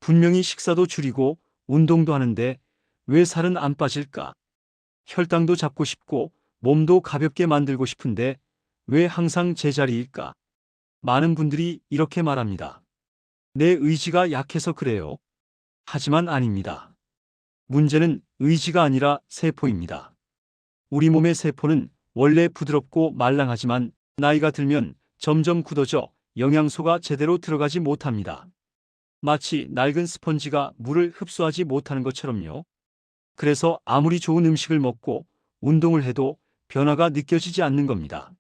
분명히 식사도 줄이고 운동도 하는데 왜 살은 안 빠질까? 혈당도 잡고 싶고 몸도 가볍게 만들고 싶은데 왜 항상 제자리일까? 많은 분들이 이렇게 말합니다. 내 의지가 약해서 그래요. 하지만 아닙니다. 문제는 의지가 아니라 세포입니다. 우리 몸의 세포는 원래 부드럽고 말랑하지만 나이가 들면 점점 굳어져 영양소가 제대로 들어가지 못합니다. 마치 낡은 스펀지가 물을 흡수하지 못하는 것처럼요. 그래서 아무리 좋은 음식을 먹고 운동을 해도 변화가 느껴지지 않는 겁니다.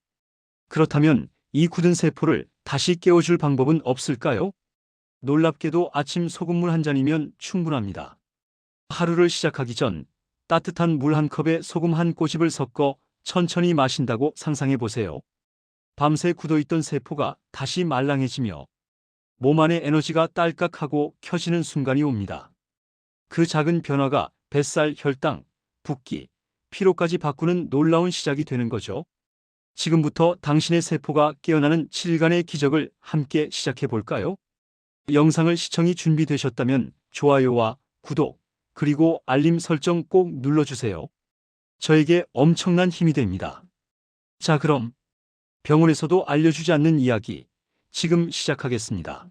그렇다면 이 굳은 세포를 다시 깨워줄 방법은 없을까요? 놀랍게도 아침 소금물 한 잔이면 충분합니다. 하루를 시작하기 전 따뜻한 물 한 컵에 소금 한 꼬집을 섞어 천천히 마신다고 상상해 보세요. 밤새 굳어있던 세포가 다시 말랑해지며 몸 안의 에너지가 딸깍하고 켜지는 순간이 옵니다. 그 작은 변화가 뱃살, 혈당, 붓기, 피로까지 바꾸는 놀라운 시작이 되는 거죠. 지금부터 당신의 세포가 깨어나는 7일간의 기적을 함께 시작해 볼까요? 영상을 시청이 준비되셨다면 좋아요와 구독, 그리고 알림 설정 꼭 눌러주세요. 저에게 엄청난 힘이 됩니다. 자, 그럼 병원에서도 알려주지 않는 이야기 지금 시작하겠습니다.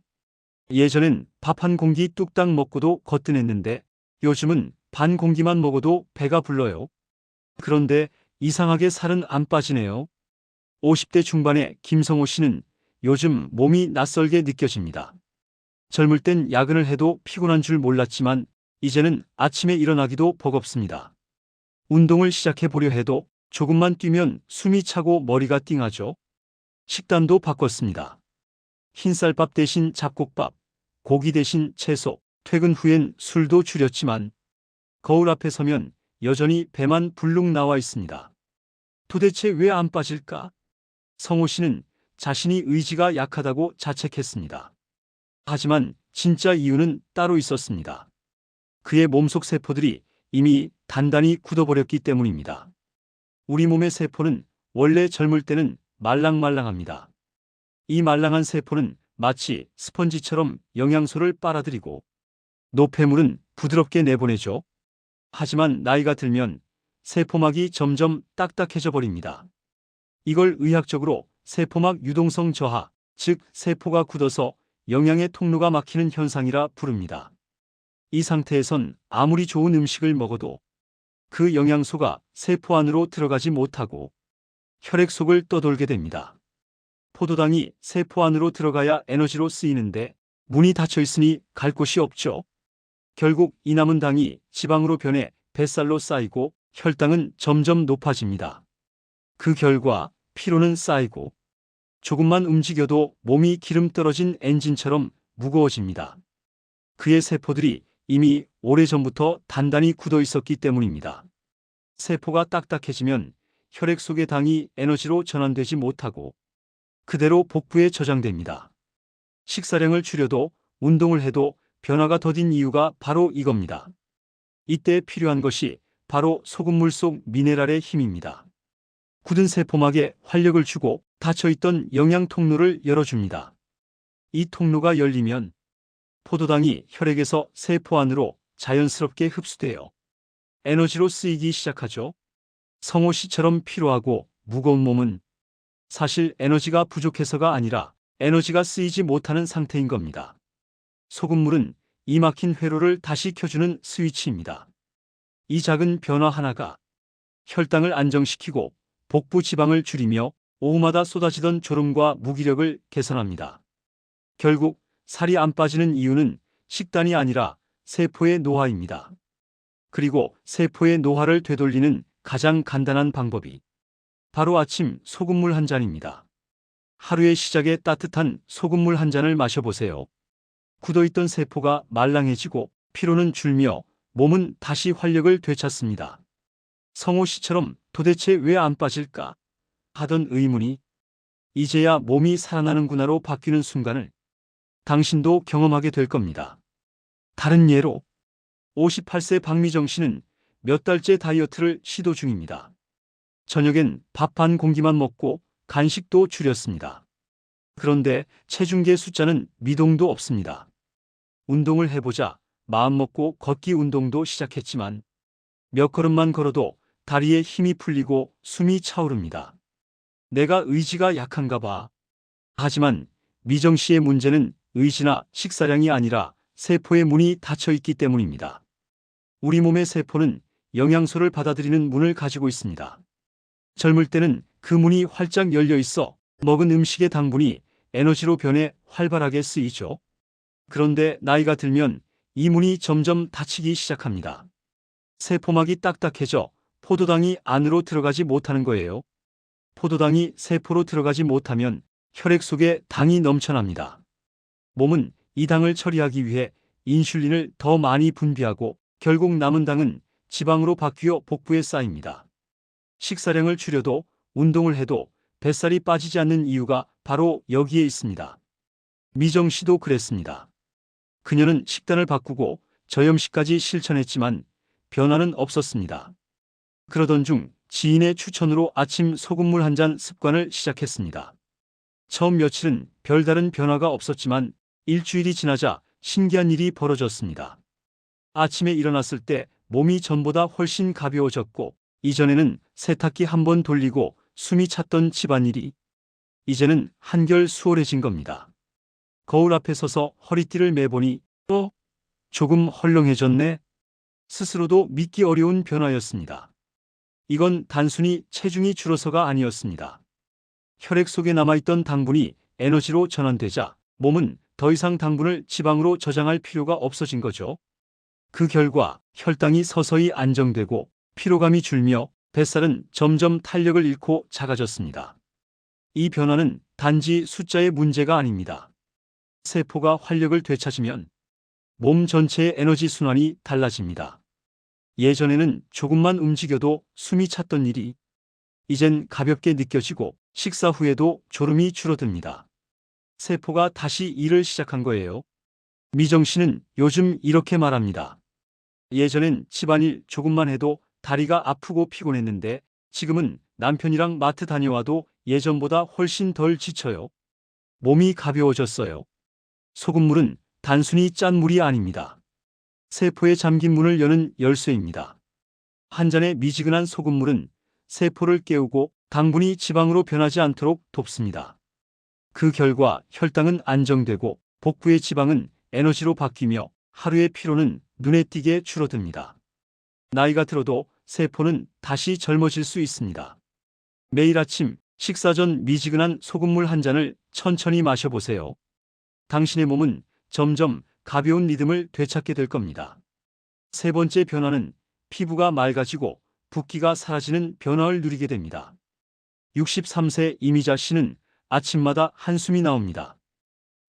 예전엔 밥 한 공기 뚝딱 먹고도 거뜬했는데 요즘은 반 공기만 먹어도 배가 불러요. 그런데 이상하게 살은 안 빠지네요. 50대 중반의 김성호 씨는 요즘 몸이 낯설게 느껴집니다. 젊을 땐 야근을 해도 피곤한 줄 몰랐지만 이제는 아침에 일어나기도 버겁습니다. 운동을 시작해 보려 해도 조금만 뛰면 숨이 차고 머리가 띵하죠. 식단도 바꿨습니다. 흰쌀밥 대신 잡곡밥, 고기 대신 채소, 퇴근 후엔 술도 줄였지만 거울 앞에 서면 여전히 배만 불룩 나와 있습니다. 도대체 왜 안 빠질까? 성호 씨는 자신이 의지가 약하다고 자책했습니다. 하지만 진짜 이유는 따로 있었습니다. 그의 몸속 세포들이 이미 단단히 굳어버렸기 때문입니다. 우리 몸의 세포는 원래 젊을 때는 말랑말랑합니다. 이 말랑한 세포는 마치 스펀지처럼 영양소를 빨아들이고 노폐물은 부드럽게 내보내죠. 하지만 나이가 들면 세포막이 점점 딱딱해져 버립니다. 이걸 의학적으로 세포막 유동성 저하, 즉 세포가 굳어서 영양의 통로가 막히는 현상이라 부릅니다. 이 상태에선 아무리 좋은 음식을 먹어도 그 영양소가 세포 안으로 들어가지 못하고 혈액 속을 떠돌게 됩니다. 포도당이 세포 안으로 들어가야 에너지로 쓰이는데 문이 닫혀 있으니 갈 곳이 없죠. 결국 이 남은 당이 지방으로 변해 뱃살로 쌓이고 혈당은 점점 높아집니다. 그 결과 피로는 쌓이고 조금만 움직여도 몸이 기름 떨어진 엔진처럼 무거워집니다. 그의 세포들이 이미 오래전부터 단단히 굳어 있었기 때문입니다. 세포가 딱딱해지면 혈액 속의 당이 에너지로 전환되지 못하고 그대로 복부에 저장됩니다. 식사량을 줄여도 운동을 해도 변화가 더딘 이유가 바로 이겁니다. 이때 필요한 것이 바로 소금물 속 미네랄의 힘입니다. 굳은 세포막에 활력을 주고 닫혀있던 영양 통로를 열어줍니다. 이 통로가 열리면 포도당이 혈액에서 세포 안으로 자연스럽게 흡수되어 에너지로 쓰이기 시작하죠. 성호 씨처럼 피로하고 무거운 몸은 사실 에너지가 부족해서가 아니라 에너지가 쓰이지 못하는 상태인 겁니다. 소금물은 이 막힌 회로를 다시 켜주는 스위치입니다. 이 작은 변화 하나가 혈당을 안정시키고 복부 지방을 줄이며 오후마다 쏟아지던 졸음과 무기력을 개선합니다. 결국 살이 안 빠지는 이유는 식단이 아니라 세포의 노화입니다. 그리고 세포의 노화를 되돌리는 가장 간단한 방법이 바로 아침 소금물 한 잔입니다. 하루의 시작에 따뜻한 소금물 한 잔을 마셔보세요. 굳어있던 세포가 말랑해지고 피로는 줄며 몸은 다시 활력을 되찾습니다. 성호 씨처럼 도대체 왜 안 빠질까 하던 의문이 이제야 몸이 살아나는구나로 바뀌는 순간을 당신도 경험하게 될 겁니다. 다른 예로 58세 박미정 씨는 몇 달째 다이어트를 시도 중입니다. 저녁엔 밥 한 공기만 먹고 간식도 줄였습니다. 그런데 체중계 숫자는 미동도 없습니다. 운동을 해보자 마음먹고 걷기 운동도 시작했지만 몇 걸음만 걸어도 다리에 힘이 풀리고 숨이 차오릅니다. 내가 의지가 약한가 봐. 하지만 미정 씨의 문제는 의지나 식사량이 아니라 세포의 문이 닫혀 있기 때문입니다. 우리 몸의 세포는 영양소를 받아들이는 문을 가지고 있습니다. 젊을 때는 그 문이 활짝 열려 있어 먹은 음식의 당분이 에너지로 변해 활발하게 쓰이죠. 그런데 나이가 들면 이 문이 점점 닫히기 시작합니다. 세포막이 딱딱해져 포도당이 안으로 들어가지 못하는 거예요. 포도당이 세포로 들어가지 못하면 혈액 속에 당이 넘쳐납니다. 몸은 이 당을 처리하기 위해 인슐린을 더 많이 분비하고 결국 남은 당은 지방으로 바뀌어 복부에 쌓입니다. 식사량을 줄여도 운동을 해도 뱃살이 빠지지 않는 이유가 바로 여기에 있습니다. 미정 씨도 그랬습니다. 그녀는 식단을 바꾸고 저염식까지 실천했지만 변화는 없었습니다. 그러던 중 지인의 추천으로 아침 소금물 한 잔 습관을 시작했습니다. 처음 며칠은 별다른 변화가 없었지만 일주일이 지나자 신기한 일이 벌어졌습니다. 아침에 일어났을 때 몸이 전보다 훨씬 가벼워졌고 이전에는 세탁기 한 번 돌리고 숨이 찼던 집안일이 이제는 한결 수월해진 겁니다. 거울 앞에 서서 허리띠를 매보니 조금 헐렁해졌네. 스스로도 믿기 어려운 변화였습니다. 이건 단순히 체중이 줄어서가 아니었습니다. 혈액 속에 남아있던 당분이 에너지로 전환되자 몸은 더 이상 당분을 지방으로 저장할 필요가 없어진 거죠. 그 결과 혈당이 서서히 안정되고 피로감이 줄며 뱃살은 점점 탄력을 잃고 작아졌습니다. 이 변화는 단지 숫자의 문제가 아닙니다. 세포가 활력을 되찾으면 몸 전체의 에너지 순환이 달라집니다. 예전에는 조금만 움직여도 숨이 찼던 일이 이젠 가볍게 느껴지고 식사 후에도 졸음이 줄어듭니다. 세포가 다시 일을 시작한 거예요. 미정 씨는 요즘 이렇게 말합니다. 예전엔 집안일 조금만 해도 다리가 아프고 피곤했는데 지금은 남편이랑 마트 다녀와도 예전보다 훨씬 덜 지쳐요. 몸이 가벼워졌어요. 소금물은 단순히 짠 물이 아닙니다. 세포에 잠긴 문을 여는 열쇠입니다. 한 잔의 미지근한 소금물은 세포를 깨우고 당분이 지방으로 변하지 않도록 돕습니다. 그 결과 혈당은 안정되고 복부의 지방은 에너지로 바뀌며 하루의 피로는 눈에 띄게 줄어듭니다. 나이가 들어도 세포는 다시 젊어질 수 있습니다. 매일 아침 식사 전 미지근한 소금물 한 잔을 천천히 마셔보세요. 당신의 몸은 점점 가벼운 리듬을 되찾게 될 겁니다. 세 번째 변화는 피부가 맑아지고 붓기가 사라지는 변화를 누리게 됩니다. 63세 이미자 씨는 아침마다 한숨이 나옵니다.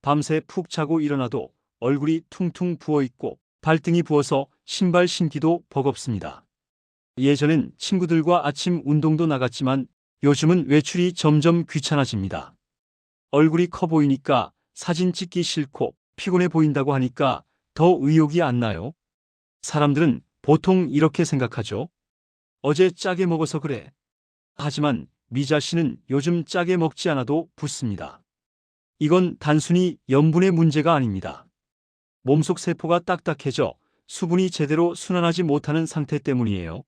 밤새 푹 자고 일어나도 얼굴이 퉁퉁 부어있고 발등이 부어서 신발 신기도 버겁습니다. 예전엔 친구들과 아침 운동도 나갔지만 요즘은 외출이 점점 귀찮아집니다. 얼굴이 커 보이니까 사진 찍기 싫고 피곤해 보인다고 하니까 더 의욕이 안 나요. 사람들은 보통 이렇게 생각하죠. 어제 짜게 먹어서 그래. 하지만 미자 씨는 요즘 짜게 먹지 않아도 붓습니다. 이건 단순히 염분의 문제가 아닙니다. 몸속 세포가 딱딱해져 수분이 제대로 순환하지 못하는 상태 때문이에요.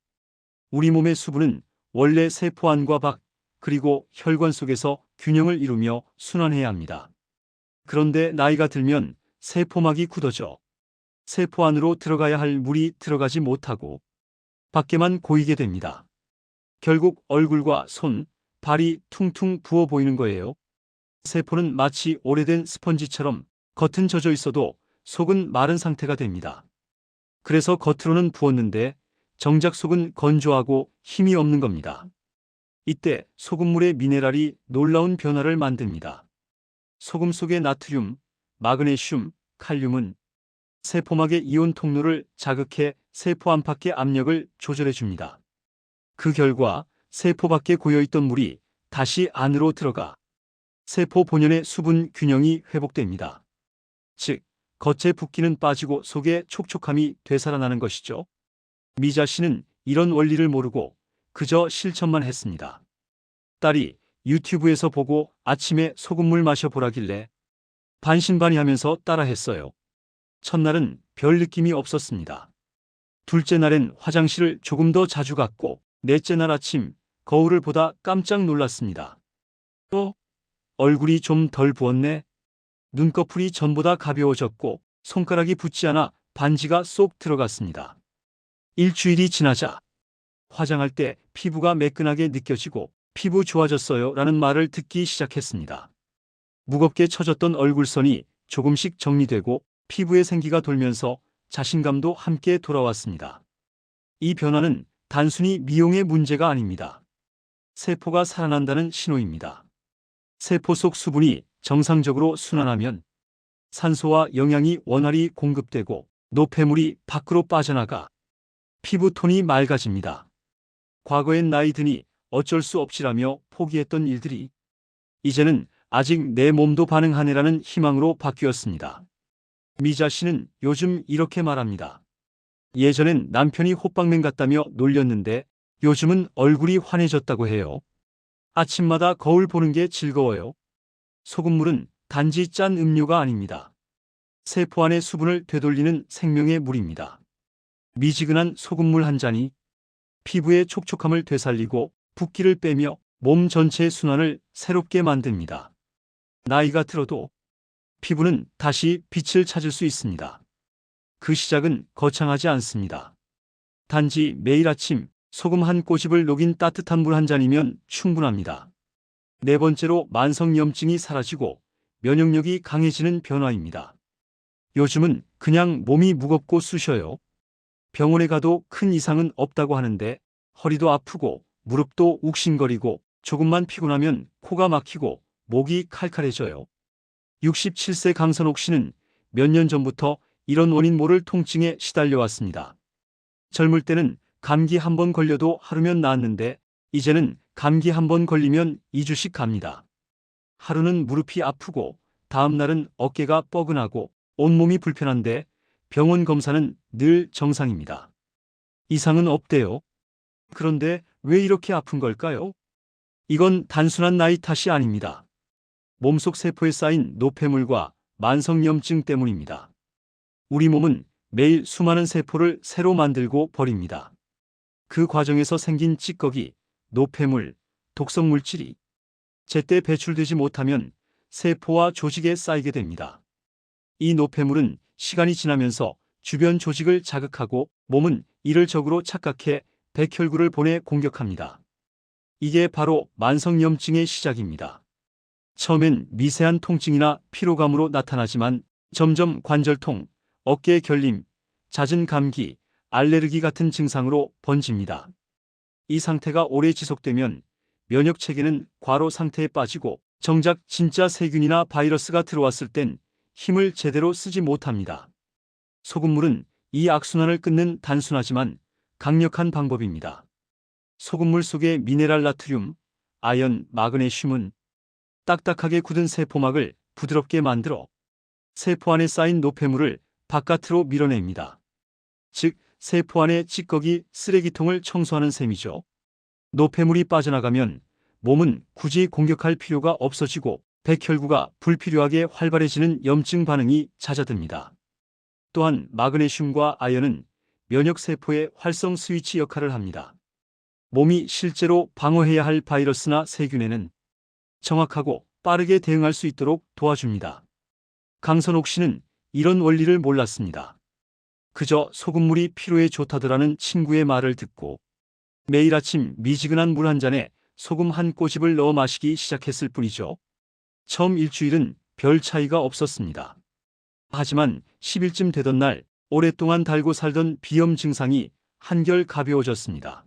우리 몸의 수분은 원래 세포 안과 밖, 그리고 혈관 속에서 균형을 이루며 순환해야 합니다. 그런데 나이가 들면 세포막이 굳어져 세포 안으로 들어가야 할 물이 들어가지 못하고 밖에만 고이게 됩니다. 결국 얼굴과 손, 발이 퉁퉁 부어 보이는 거예요. 세포는 마치 오래된 스펀지처럼 겉은 젖어 있어도 속은 마른 상태가 됩니다. 그래서 겉으로는 부었는데 정작 속은 건조하고 힘이 없는 겁니다. 이때 소금물의 미네랄이 놀라운 변화를 만듭니다. 소금 속의 나트륨, 마그네슘, 칼륨은 세포막의 이온 통로를 자극해 세포 안팎의 압력을 조절해 줍니다. 그 결과 세포 밖에 고여있던 물이 다시 안으로 들어가 세포 본연의 수분 균형이 회복됩니다. 즉, 겉의 붓기는 빠지고 속의 촉촉함이 되살아나는 것이죠. 미자 씨는 이런 원리를 모르고 그저 실천만 했습니다. 딸이 유튜브에서 보고 아침에 소금물 마셔보라길래 반신반의하면서 따라했어요. 첫날은 별 느낌이 없었습니다. 둘째 날엔 화장실을 조금 더 자주 갔고, 넷째 날 아침 거울을 보다 깜짝 놀랐습니다. 얼굴이 좀 덜 부었네. 눈꺼풀이 전보다 가벼워졌고 손가락이 붓지 않아 반지가 쏙 들어갔습니다. 일주일이 지나자 화장할 때 피부가 매끈하게 느껴지고 피부 좋아졌어요 라는 말을 듣기 시작했습니다. 무겁게 처졌던 얼굴선이 조금씩 정리되고 피부에 생기가 돌면서 자신감도 함께 돌아왔습니다. 이 변화는 단순히 미용의 문제가 아닙니다. 세포가 살아난다는 신호입니다. 세포 속 수분이 정상적으로 순환하면 산소와 영양이 원활히 공급되고 노폐물이 밖으로 빠져나가 피부톤이 맑아집니다. 과거엔 나이 드니 어쩔 수 없지라며 포기했던 일들이 이제는 아직 내 몸도 반응하네라는 희망으로 바뀌었습니다. 미자 씨는 요즘 이렇게 말합니다. 예전엔 남편이 호빵맨 같다며 놀렸는데 요즘은 얼굴이 환해졌다고 해요. 아침마다 거울 보는 게 즐거워요. 소금물은 단지 짠 음료가 아닙니다. 세포 안의 수분을 되돌리는 생명의 물입니다. 미지근한 소금물 한 잔이 피부의 촉촉함을 되살리고 붓기를 빼며 몸 전체의 순환을 새롭게 만듭니다. 나이가 들어도 피부는 다시 빛을 찾을 수 있습니다. 그 시작은 거창하지 않습니다. 단지 매일 아침 소금 한 꼬집을 녹인 따뜻한 물 한 잔이면 충분합니다. 네 번째로 만성염증이 사라지고 면역력이 강해지는 변화입니다. 요즘은 그냥 몸이 무겁고 쑤셔요. 병원에 가도 큰 이상은 없다고 하는데 허리도 아프고 무릎도 욱신거리고 조금만 피곤하면 코가 막히고 목이 칼칼해져요. 67세 강선옥 씨는 몇 년 전부터 이런 원인 모를 통증에 시달려왔습니다. 젊을 때는 감기 한 번 걸려도 하루면 나았는데 이제는 감기 한 번 걸리면 2주씩 갑니다. 하루는 무릎이 아프고 다음 날은 어깨가 뻐근하고 온몸이 불편한데 병원 검사는 늘 정상입니다. 이상은 없대요. 그런데 왜 이렇게 아픈 걸까요? 이건 단순한 나이 탓이 아닙니다. 몸속 세포에 쌓인 노폐물과 만성염증 때문입니다. 우리 몸은 매일 수많은 세포를 새로 만들고 버립니다. 그 과정에서 생긴 찌꺼기, 노폐물, 독성 물질이 제때 배출되지 못하면 세포와 조직에 쌓이게 됩니다. 이 노폐물은 시간이 지나면서 주변 조직을 자극하고 몸은 이를 적으로 착각해 백혈구를 보내 공격합니다. 이게 바로 만성염증의 시작입니다. 처음엔 미세한 통증이나 피로감으로 나타나지만 점점 관절통, 어깨 결림, 잦은 감기, 알레르기 같은 증상으로 번집니다. 이 상태가 오래 지속되면 면역 체계는 과로 상태에 빠지고 정작 진짜 세균이나 바이러스가 들어왔을 땐 힘을 제대로 쓰지 못합니다. 소금물은 이 악순환을 끊는 단순하지만 강력한 방법입니다. 소금물 속의 미네랄 나트륨, 아연, 마그네슘은 딱딱하게 굳은 세포막을 부드럽게 만들어 세포 안에 쌓인 노폐물을 바깥으로 밀어냅니다. 즉, 세포 안의 찌꺼기 쓰레기통을 청소하는 셈이죠. 노폐물이 빠져나가면 몸은 굳이 공격할 필요가 없어지고 백혈구가 불필요하게 활발해지는 염증 반응이 잦아듭니다. 또한 마그네슘과 아연은 면역세포의 활성 스위치 역할을 합니다. 몸이 실제로 방어해야 할 바이러스나 세균에는 정확하고 빠르게 대응할 수 있도록 도와줍니다. 강선옥 씨는 이런 원리를 몰랐습니다. 그저 소금물이 피로에 좋다더라는 친구의 말을 듣고 매일 아침 미지근한 물 한 잔에 소금 한 꼬집을 넣어 마시기 시작했을 뿐이죠. 처음 일주일은 별 차이가 없었습니다. 하지만 10일쯤 되던 날 오랫동안 달고 살던 비염 증상이 한결 가벼워졌습니다.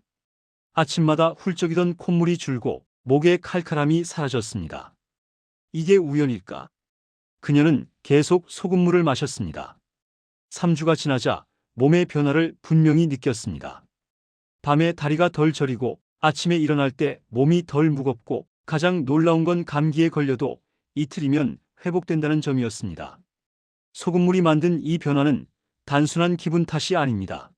아침마다 훌쩍이던 콧물이 줄고 목의 칼칼함이 사라졌습니다. 이게 우연일까? 그녀는 계속 소금물을 마셨습니다. 3주가 지나자 몸의 변화를 분명히 느꼈습니다. 밤에 다리가 덜 저리고 아침에 일어날 때 몸이 덜 무겁고 가장 놀라운 건 감기에 걸려도 이틀이면 회복된다는 점이었습니다. 소금물이 만든 이 변화는 단순한 기분 탓이 아닙니다.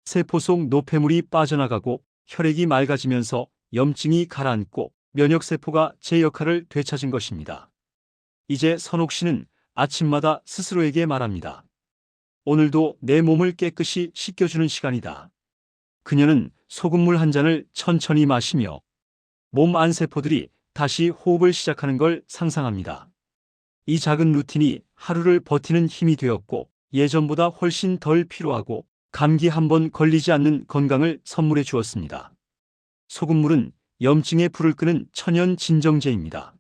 세포 속 노폐물이 빠져나가고 혈액이 맑아지면서 염증이 가라앉고 면역세포가 제 역할을 되찾은 것입니다. 이제 선옥 씨는 아침마다 스스로에게 말합니다. 오늘도 내 몸을 깨끗이 씻겨주는 시간이다. 그녀는 소금물 한 잔을 천천히 마시며 몸 안 세포들이 다시 호흡을 시작하는 걸 상상합니다. 이 작은 루틴이 하루를 버티는 힘이 되었고 예전보다 훨씬 덜 피로하고 감기 한 번 걸리지 않는 건강을 선물해 주었습니다. 소금물은 염증의 불을 끄는 천연 진정제입니다.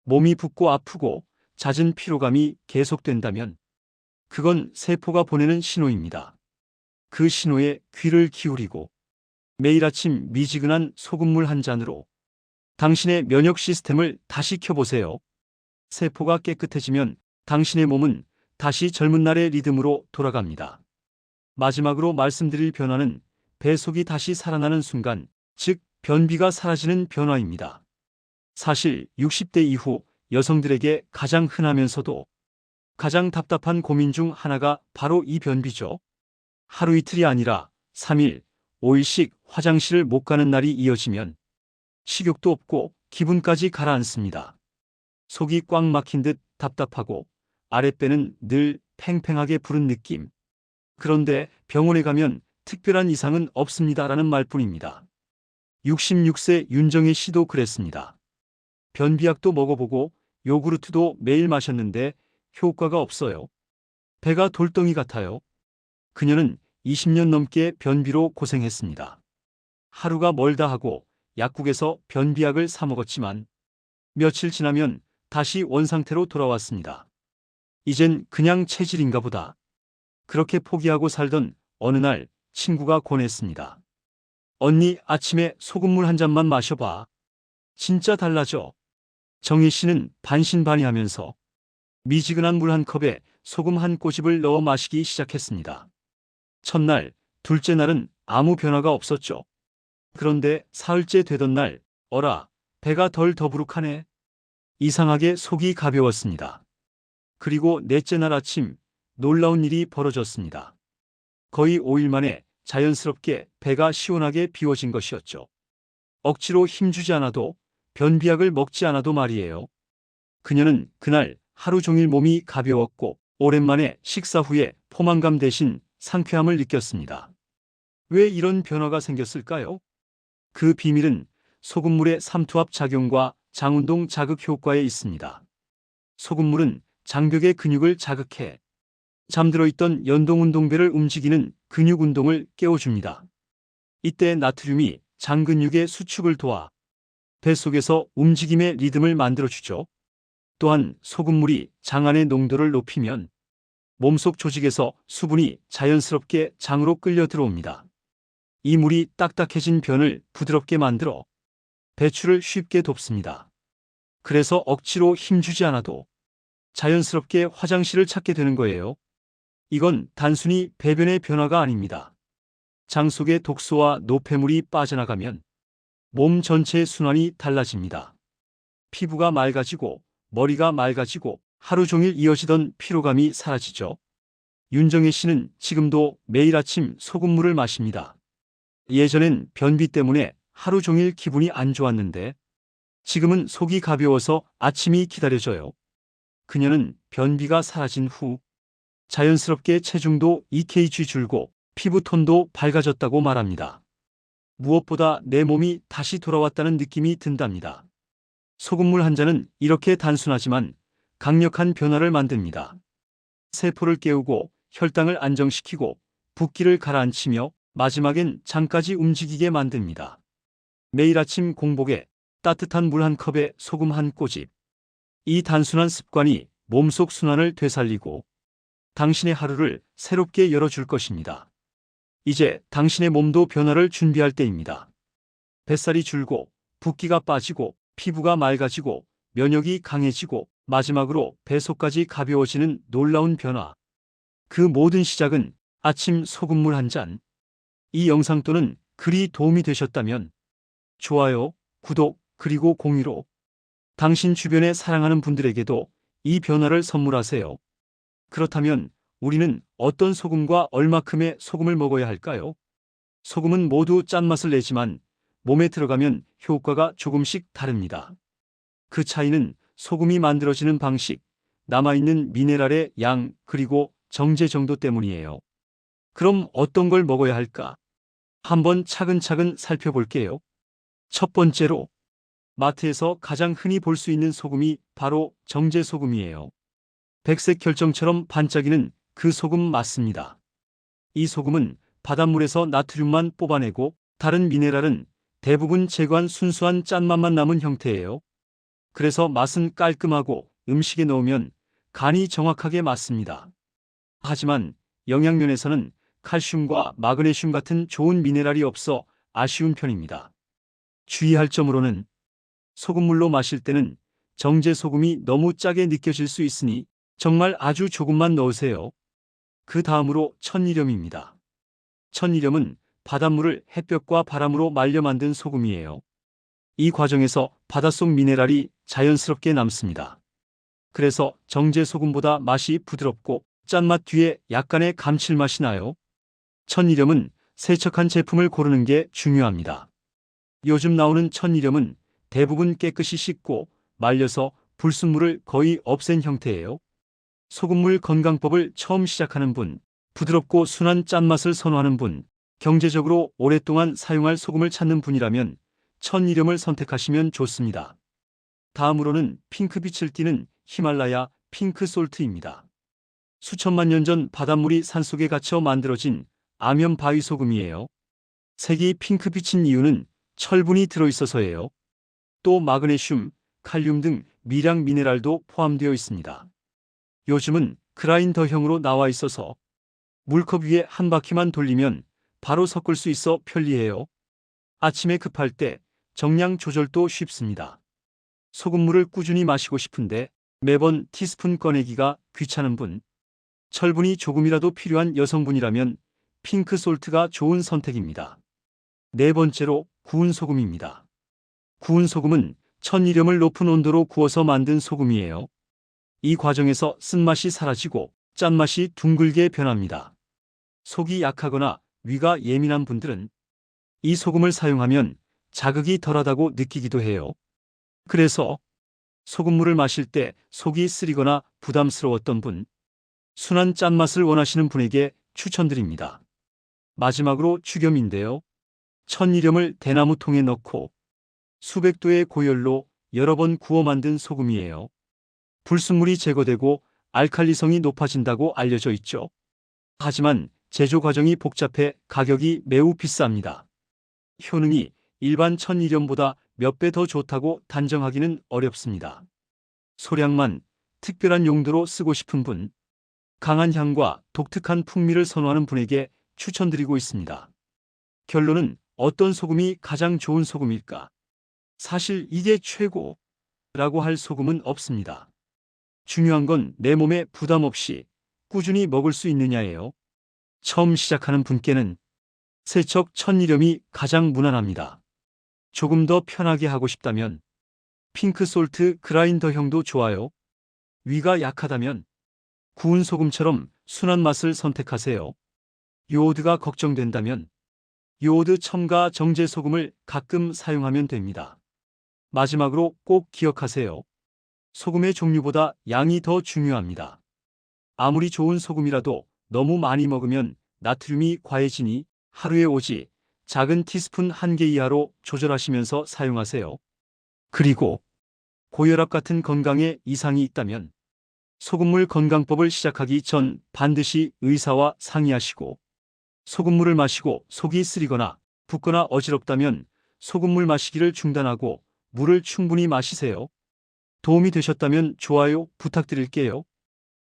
몸이 붓고 아프고 잦은 피로감이 계속된다면 그건 세포가 보내는 신호입니다. 그 신호에 귀를 기울이고 매일 아침 미지근한 소금물 한 잔으로 당신의 면역 시스템을 다시 켜보세요. 세포가 깨끗해지면 당신의 몸은 다시 젊은 날의 리듬으로 돌아갑니다. 마지막으로 말씀드릴 변화는 배속이 다시 살아나는 순간, 즉 변비가 사라지는 변화입니다. 사실 60대 이후 여성들에게 가장 흔하면서도 가장 답답한 고민 중 하나가 바로 이 변비죠. 하루 이틀이 아니라 3일, 5일씩 화장실을 못 가는 날이 이어지면 식욕도 없고 기분까지 가라앉습니다. 속이 꽉 막힌 듯 답답하고 아랫배는 늘 팽팽하게 부른 느낌. 그런데 병원에 가면 특별한 이상은 없습니다라는 말뿐입니다. 66세 윤정혜 씨도 그랬습니다. 변비약도 먹어보고 요구르트도 매일 마셨는데 효과가 없어요. 배가 돌덩이 같아요. 그녀는 20년 넘게 변비로 고생했습니다. 하루가 멀다 하고 약국에서 변비약을 사 먹었지만 며칠 지나면 다시 원상태로 돌아왔습니다. 이젠 그냥 체질인가 보다. 그렇게 포기하고 살던 어느 날 친구가 권했습니다. 언니, 아침에 소금물 한 잔만 마셔봐. 진짜 달라져. 정희 씨는 반신반의하면서 미지근한 물 한 컵에 소금 한 꼬집을 넣어 마시기 시작했습니다. 첫날, 둘째 날은 아무 변화가 없었죠. 그런데 사흘째 되던 날, 어라, 배가 덜 더부룩하네. 이상하게 속이 가벼웠습니다. 그리고 넷째 날 아침, 놀라운 일이 벌어졌습니다. 거의 5일 만에 자연스럽게 배가 시원하게 비워진 것이었죠. 억지로 힘주지 않아도, 변비약을 먹지 않아도 말이에요. 그녀는 그날 하루 종일 몸이 가벼웠고 오랜만에 식사 후에 포만감 대신 상쾌함을 느꼈습니다. 왜 이런 변화가 생겼을까요? 그 비밀은 소금물의 삼투압 작용과 장운동 자극 효과에 있습니다. 소금물은 장벽의 근육을 자극해 잠들어 있던 연동운동배를 움직이는 근육 운동을 깨워줍니다. 이때 나트륨이 장근육의 수축을 도와 뱃속에서 움직임의 리듬을 만들어주죠. 또한 소금물이 장 안의 농도를 높이면 몸속 조직에서 수분이 자연스럽게 장으로 끌려 들어옵니다. 이 물이 딱딱해진 변을 부드럽게 만들어 배출을 쉽게 돕습니다. 그래서 억지로 힘주지 않아도 자연스럽게 화장실을 찾게 되는 거예요. 이건 단순히 배변의 변화가 아닙니다. 장 속의 독소와 노폐물이 빠져나가면 몸 전체의 순환이 달라집니다. 피부가 맑아지고 머리가 맑아지고 하루 종일 이어지던 피로감이 사라지죠. 윤정혜 씨는 지금도 매일 아침 소금물을 마십니다. 예전엔 변비 때문에 하루 종일 기분이 안 좋았는데 지금은 속이 가벼워서 아침이 기다려져요. 그녀는 변비가 사라진 후 자연스럽게 체중도 2kg 줄고 피부톤도 밝아졌다고 말합니다. 무엇보다 내 몸이 다시 돌아왔다는 느낌이 든답니다. 소금물 한 잔은 이렇게 단순하지만 강력한 변화를 만듭니다. 세포를 깨우고 혈당을 안정시키고 붓기를 가라앉히며 마지막엔 장까지 움직이게 만듭니다. 매일 아침 공복에 따뜻한 물 한 컵에 소금 한 꼬집. 이 단순한 습관이 몸속 순환을 되살리고 당신의 하루를 새롭게 열어줄 것입니다. 이제 당신의 몸도 변화를 준비할 때입니다. 뱃살이 줄고 붓기가 빠지고 피부가 맑아지고 면역이 강해지고 마지막으로 배속까지 가벼워지는 놀라운 변화. 그 모든 시작은 아침 소금물 한 잔. 이 영상 또는 글이 도움이 되셨다면 좋아요, 구독, 그리고 공유로 당신 주변에 사랑하는 분들에게도 이 변화를 선물하세요. 그렇다면 우리는 어떤 소금과 얼마큼의 소금을 먹어야 할까요? 소금은 모두 짠맛을 내지만 몸에 들어가면 효과가 조금씩 다릅니다. 그 차이는 소금이 만들어지는 방식, 남아있는 미네랄의 양, 그리고 정제 정도 때문이에요. 그럼 어떤 걸 먹어야 할까? 한번 차근차근 살펴볼게요. 첫 번째로, 마트에서 가장 흔히 볼 수 있는 소금이 바로 정제 소금이에요. 백색 결정처럼 반짝이는 그 소금 맞습니다. 이 소금은 바닷물에서 나트륨만 뽑아내고 다른 미네랄은 대부분 제거한 순수한 짠맛만 남은 형태예요. 그래서 맛은 깔끔하고 음식에 넣으면 간이 정확하게 맞습니다. 하지만 영양면에서는 칼슘과 마그네슘 같은 좋은 미네랄이 없어 아쉬운 편입니다. 주의할 점으로는 소금물로 마실 때는 정제 소금이 너무 짜게 느껴질 수 있으니 정말 아주 조금만 넣으세요. 그 다음으로 천일염입니다. 천일염은 바닷물을 햇볕과 바람으로 말려 만든 소금이에요. 이 과정에서 바닷속 미네랄이 자연스럽게 남습니다. 그래서 정제 소금보다 맛이 부드럽고 짠맛 뒤에 약간의 감칠맛이 나요. 천일염은 세척한 제품을 고르는 게 중요합니다. 요즘 나오는 천일염은 대부분 깨끗이 씻고 말려서 불순물을 거의 없앤 형태예요. 소금물 건강법을 처음 시작하는 분, 부드럽고 순한 짠맛을 선호하는 분, 경제적으로 오랫동안 사용할 소금을 찾는 분이라면 천일염을 선택하시면 좋습니다. 다음으로는 핑크빛을 띠는 히말라야 핑크솔트입니다. 수천만 년 전 바닷물이 산속에 갇혀 만들어진 아면 바위 소금이에요. 색이 핑크빛인 이유는 철분이 들어있어서예요. 또 마그네슘, 칼륨 등 미량 미네랄도 포함되어 있습니다. 요즘은 그라인더형으로 나와 있어서 물컵 위에 한 바퀴만 돌리면 바로 섞을 수 있어 편리해요. 아침에 급할 때 정량 조절도 쉽습니다. 소금물을 꾸준히 마시고 싶은데 매번 티스푼 꺼내기가 귀찮은 분, 철분이 조금이라도 필요한 여성분이라면 핑크솔트가 좋은 선택입니다. 네 번째로 구운 소금입니다. 구운 소금은 천일염을 높은 온도로 구워서 만든 소금이에요. 이 과정에서 쓴맛이 사라지고 짠맛이 둥글게 변합니다. 속이 약하거나 위가 예민한 분들은 이 소금을 사용하면 자극이 덜하다고 느끼기도 해요. 그래서 소금물을 마실 때 속이 쓰리거나 부담스러웠던 분, 순한 짠맛을 원하시는 분에게 추천드립니다. 마지막으로 죽염인데요. 천일염을 대나무통에 넣고 수백 도의 고열로 여러 번 구워 만든 소금이에요. 불순물이 제거되고 알칼리성이 높아진다고 알려져 있죠. 하지만 제조 과정이 복잡해 가격이 매우 비쌉니다. 효능이 일반 천일염보다 몇 배 더 좋다고 단정하기는 어렵습니다. 소량만 특별한 용도로 쓰고 싶은 분, 강한 향과 독특한 풍미를 선호하는 분에게 추천드리고 있습니다. 결론은 어떤 소금이 가장 좋은 소금일까? 사실 이게 최고라고 할 소금은 없습니다. 중요한 건 내 몸에 부담 없이 꾸준히 먹을 수 있느냐예요. 처음 시작하는 분께는 세척 천일염이 가장 무난합니다. 조금 더 편하게 하고 싶다면 핑크솔트 그라인더형도 좋아요. 위가 약하다면 구운 소금처럼 순한 맛을 선택하세요. 요오드가 걱정된다면 요오드 첨가 정제 소금을 가끔 사용하면 됩니다. 마지막으로 꼭 기억하세요. 소금의 종류보다 양이 더 중요합니다. 아무리 좋은 소금이라도 너무 많이 먹으면 나트륨이 과해지니 하루에 오직 작은 티스푼 1개 이하로 조절하시면서 사용하세요. 그리고 고혈압 같은 건강에 이상이 있다면 소금물 건강법을 시작하기 전 반드시 의사와 상의하시고, 소금물을 마시고 속이 쓰리거나 붓거나 어지럽다면 소금물 마시기를 중단하고 물을 충분히 마시세요. 도움이 되셨다면 좋아요 부탁드릴게요.